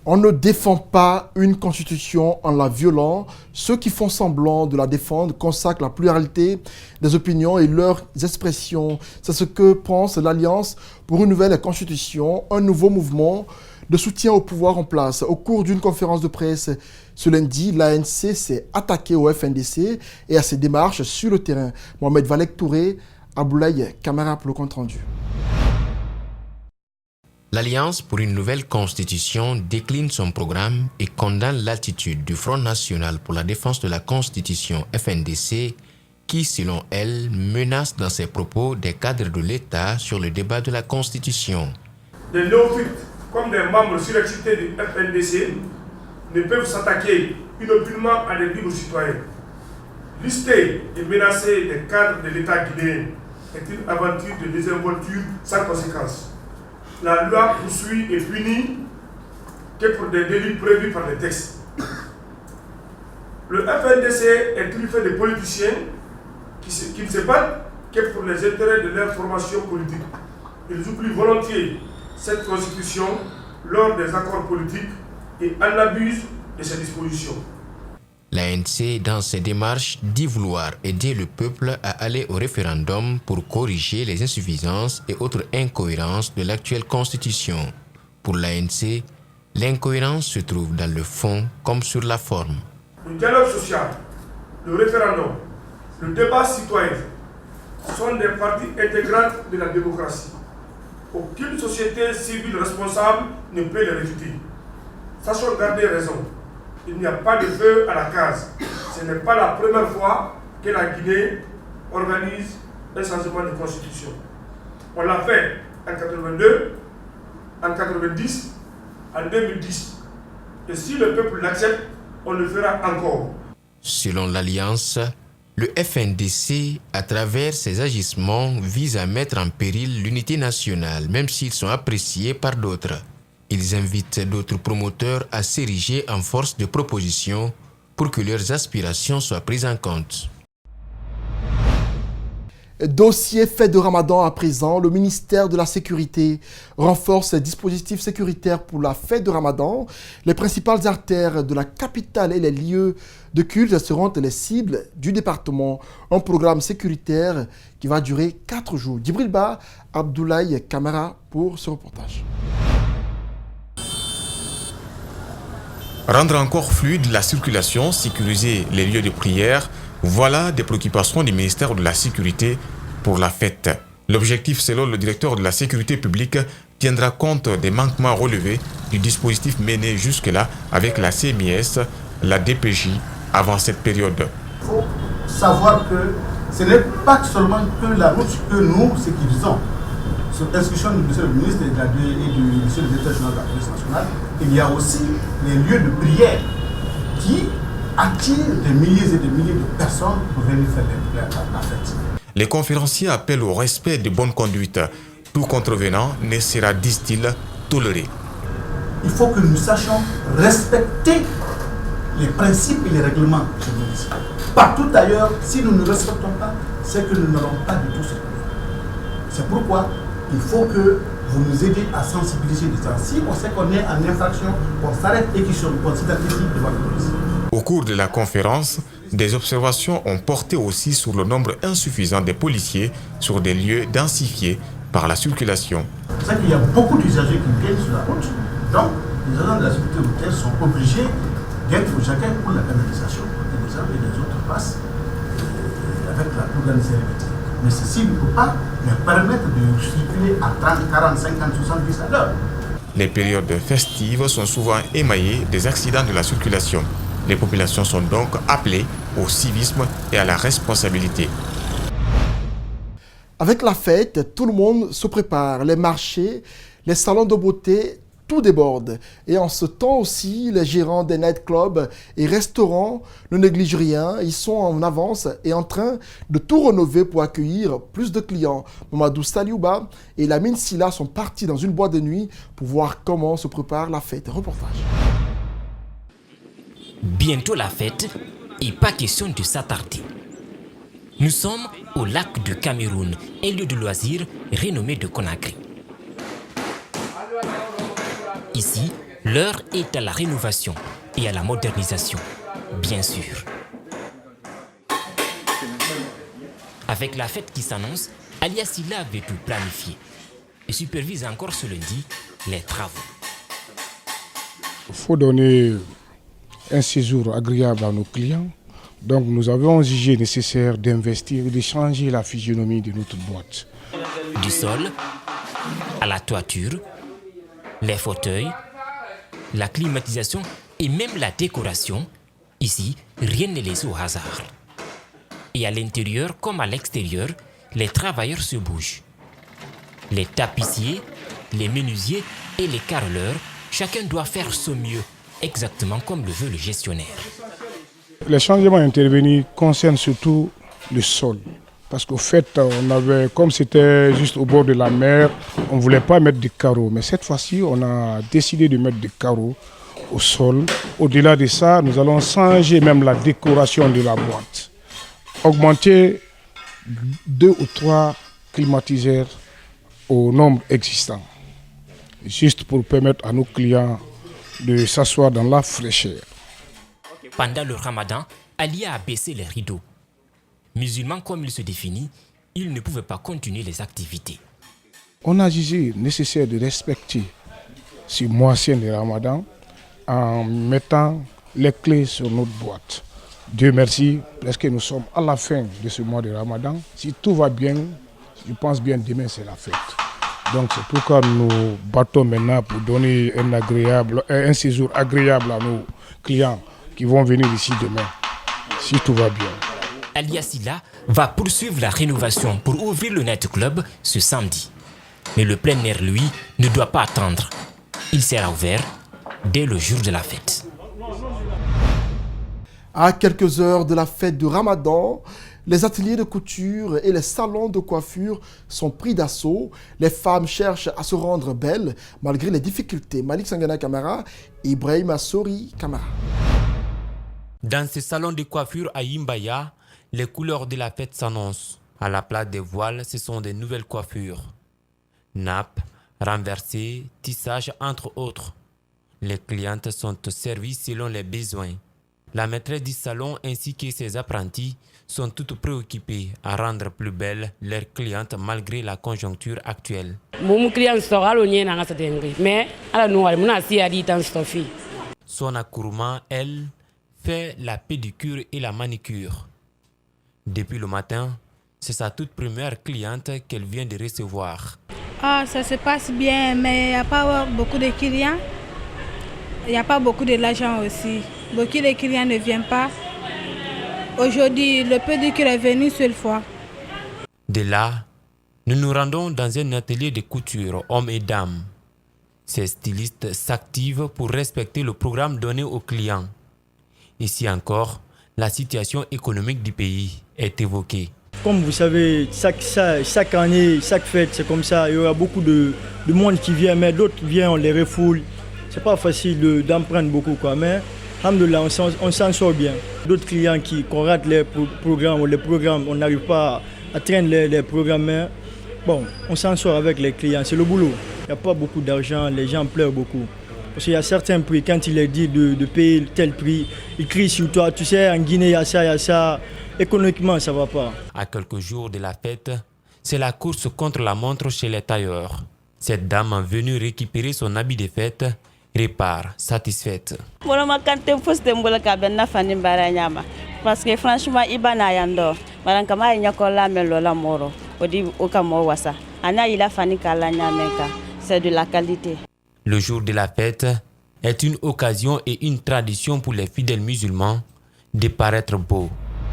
On ne défend pas une constitution en la violant. Ceux qui font semblant de la défendre consacrent la pluralité des opinions et leurs expressions. C'est ce que pense l'Alliance pour une nouvelle constitution, un nouveau mouvement de soutien au pouvoir en place. Au cours d'une conférence de presse ce lundi, l'ANC s'est attaqué au FNDC et à ses démarches sur le terrain. Mohamed Valek Touré, Aboulaye Camara pour le compte rendu. L'Alliance pour une nouvelle constitution décline son programme et condamne l'attitude du Front national pour la défense de la constitution FNDC qui, selon elle, menace dans ses propos des cadres de l'État sur le débat de la constitution. Des néophytes comme des membres surexcités du FNDC ne peuvent s'attaquer inopinément à des libres citoyens. Lister et menacer des cadres de l'État guinéen est une aventure de désinvolture sans conséquence. La loi poursuit et punit que pour des délits prévus par les textes. Le FNDC est truffé de politiciens qui ne se battent que pour les intérêts de leur formation politique. Ils oublient volontiers cette constitution lors des accords politiques et en abusent de ses dispositions. L'ANC, dans ses démarches, dit vouloir aider le peuple à aller au référendum pour corriger les insuffisances et autres incohérences de l'actuelle constitution. Pour l'ANC, l'incohérence se trouve dans le fond comme sur la forme. Le dialogue social, le référendum, le débat citoyen sont des parties intégrantes de la démocratie. Aucune société civile responsable ne peut les réfuter. Sachons garder raison. Il n'y a pas de feu à la case. Ce n'est pas la première fois que la Guinée organise un changement de constitution. On l'a fait en 82, en 90, en 2010. Et si le peuple l'accepte, on le fera encore. Selon l'Alliance, le FNDC, à travers ses agissements, vise à mettre en péril l'unité nationale, même s'ils sont appréciés par d'autres. Ils invitent d'autres promoteurs à s'ériger en force de proposition pour que leurs aspirations soient prises en compte. Dossier fête de Ramadan à présent, le ministère de la Sécurité renforce les dispositifs sécuritaires pour la fête de Ramadan. Les principales artères de la capitale et les lieux de culte seront les cibles du département. Un programme sécuritaire qui va durer 4 jours. Djibril Ba, Abdoulaye Camara pour ce reportage. Rendre encore fluide la circulation, sécuriser les lieux de prière, voilà des préoccupations du ministère de la Sécurité pour la fête. L'objectif, selon le directeur de la Sécurité publique, tiendra compte des manquements relevés du dispositif mené jusque-là avec la CMIS, la DPJ, avant cette période. Il faut savoir que ce n'est pas seulement que la route que nous sécurisons. Sur l'instruction du monsieur le ministre et du monsieur le directeur général de la police nationale, il y a aussi les lieux de prière qui attirent des milliers et des milliers de personnes pour venir faire la fête. Les conférenciers appellent au respect de bonne conduite. Tout contrevenant ne sera, disent-ils, toléré. Il faut que nous sachions respecter les principes et les règlements de ce partout ailleurs, si nous ne respectons pas, c'est que nous n'allons pas du tout se trouver. C'est pourquoi il faut que vous nous aidiez à sensibiliser les gens. Si on sait qu'on est en infraction, on s'arrête et qu'on s'identifie devant la police. Au cours de la conférence, des observations ont porté aussi sur le nombre insuffisant des policiers sur des lieux densifiés par la circulation. C'est qu'il y a beaucoup d'usagers qui viennent sur la route. Donc, les agents de la sécurité routière sont obligés d'être chacun pour la canalisation pour que les uns et les autres passent avec la plus grande sérénité. Mais ceci ne peut pas leur permettre de circuler à 30, 40, 50, 70 à l'heure. Les périodes festives sont souvent émaillées des accidents de la circulation. Les populations sont donc appelées au civisme et à la responsabilité. Avec la fête, tout le monde se prépare. Les marchés, les salons de beauté, tout déborde. Et en ce temps aussi, les gérants des nightclubs et restaurants ne négligent rien. Ils sont en avance et en train de tout rénover pour accueillir plus de clients. Mamadou Saliouba et Lamine Silla sont partis dans une boîte de nuit pour voir comment se prépare la fête. Reportage. Bientôt la fête et pas question de s'attarder. Nous sommes au lac du Cameroun, un lieu de loisirs renommé de Conakry. Ici, L'heure est à la rénovation et à la modernisation, bien sûr. Avec la fête qui s'annonce, Alia Sylla veut tout planifier et supervise encore ce lundi les travaux. Il faut donner un séjour agréable à nos clients. Donc nous avons jugé nécessaire d'investir et de changer la physionomie de notre boîte. Du sol à la toiture, les fauteuils, la climatisation et même la décoration, ici, rien n'est laissé au hasard. Et à l'intérieur comme à l'extérieur, les travailleurs se bougent. Les tapissiers, les menuisiers et les carreleurs, chacun doit faire ce mieux, exactement comme le veut le gestionnaire. Les changements intervenus concernent surtout le sol. Parce qu'au fait, comme c'était juste au bord de la mer, on ne voulait pas mettre des carreaux. Mais cette fois-ci, on a décidé de mettre des carreaux au sol. Au-delà de ça, nous allons changer même la décoration de la boîte. Augmenter 2 ou 3 climatiseurs au nombre existant. Juste pour permettre à nos clients de s'asseoir dans la fraîcheur. Pendant le ramadan, Alia a baissé les rideaux. Musulman comme il se définit, il ne pouvait pas continuer les activités. On a jugé nécessaire de respecter ce mois saint de Ramadan en mettant les clés sur notre boîte. Dieu merci, presque nous sommes à la fin de ce mois de Ramadan. Si tout va bien, je pense bien demain c'est la fête. Donc c'est pourquoi nous battons maintenant pour donner un séjour agréable à nos clients qui vont venir ici demain, si tout va bien. Alia Sylla va poursuivre la rénovation pour ouvrir le nightclub ce samedi. Mais le plein air, lui, ne doit pas attendre. Il sera ouvert dès le jour de la fête. À quelques heures de la fête du Ramadan, les ateliers de couture et les salons de coiffure sont pris d'assaut. Les femmes cherchent à se rendre belles malgré les difficultés. Malik Sangana Kamara et Ibrahim Assori Kamara. Dans ce salon de coiffure à Yimbaya, les couleurs de la fête s'annoncent. À la place des voiles, ce sont des nouvelles coiffures. Nappes, renversées, tissages, entre autres. Les clientes sont servies selon les besoins. La maîtresse du salon ainsi que ses apprentis sont toutes préoccupées à rendre plus belles leurs clientes malgré la conjoncture actuelle. Sona Kourouma, elle, fait la pédicure et la manicure. Depuis le matin, c'est sa toute première cliente qu'elle vient de recevoir. Ça se passe bien, mais il n'y a pas beaucoup de clients. Il n'y a pas beaucoup de l'argent aussi. Beaucoup de clients ne viennent pas. Aujourd'hui, le pédicure est venu une seule fois. De là, nous nous rendons dans un atelier de couture, hommes et dames. Ces stylistes s'activent pour respecter le programme donné aux clients. Ici encore, la situation économique du pays est évoquée. Comme vous savez, chaque année, chaque fête, c'est comme ça. Il y aura beaucoup de monde qui vient, mais d'autres viennent, on les refoule. C'est pas facile d'en prendre beaucoup, quoi. Mais, alhamdoulilah, on s'en sort bien. D'autres clients qu'on rate les programmes, on n'arrive pas à traîner les programmes. Mais bon, on s'en sort avec les clients, c'est le boulot. Il n'y a pas beaucoup d'argent, les gens pleurent beaucoup. Parce qu'il y a certains prix, quand il est dit de payer tel prix, ils crient sur toi. Tu sais, en Guinée, il y a ça. Économiquement, ça ne va pas. À quelques jours de la fête, c'est la course contre la montre chez les tailleurs. Cette dame venue récupérer son habit de fête répare, satisfaite. Parce que franchement, c'est de la qualité. Le jour de la fête est une occasion et une tradition pour les fidèles musulmans de paraître beaux.